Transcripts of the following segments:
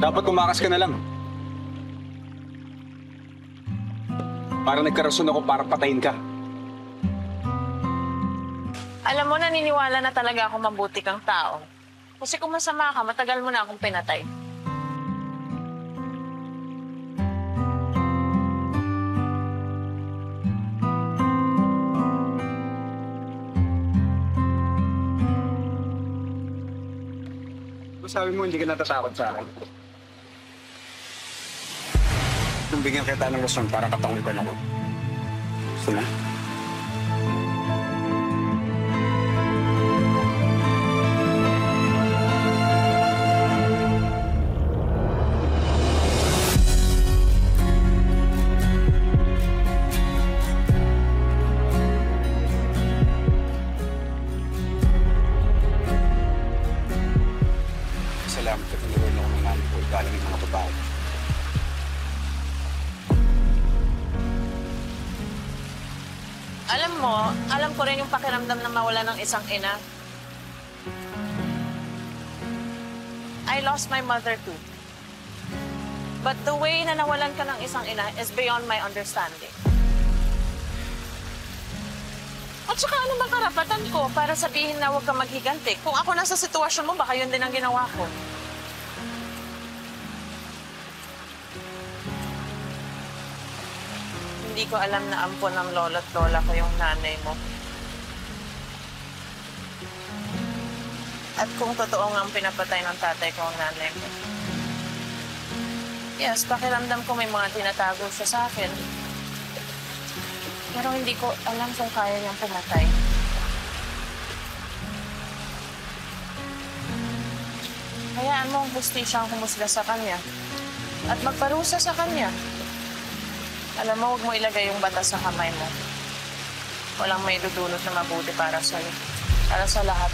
Dapat kumakas ka na lang. Para nagkarason ako para patayin ka. Alam mo, naniniwala na talaga ako mabuti kang tao. Kasi kung masama ka, matagal mo na akong pinatay. Kung sabi mo hindi ka natatakot sa akin. Nung bigyan kita ng rason para katakutan ako. Gusto na? Salamat ka tinuruan ako ng mami ko galing ng mga babae. Alam mo, alam ko rin yung pakiramdam na mawala ng isang ina. I lost my mother too. But the way na nawalan ka ng isang ina is beyond my understanding. At saka ano bang karapatan ko para sabihin na huwag ka maghiganti? Kung ako nasa sitwasyon mo, baka yun din ang ginawa ko. Hindi ko alam na ampon ng lolo at lola ko yung nanay mo. At kung totoo nga ang pinapatay ng tatay ko ang nanay mo. Yes, pakiramdam ko may mga tinatago siya sa akin. Pero hindi ko alam kung kaya niyang pumatay. Hayaan mo ang hustisyang humusga sa kanya. At magparusa sa kanya. Alam mo, huwag mo ilagay yung batas sa kamay mo. Walang may dudulot na mabuti para sa'yo. Para sa lahat.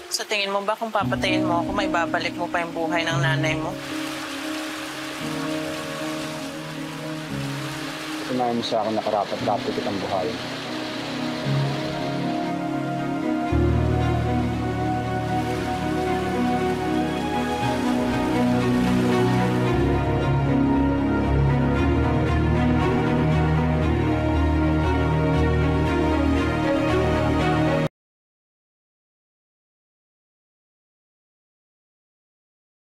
Sa tingin mo ba kung papatayin mo ako, may babalik mo pa yung buhay ng nanay mo? Tunayan mo sa akin na karapat-dapat kitang buhayin.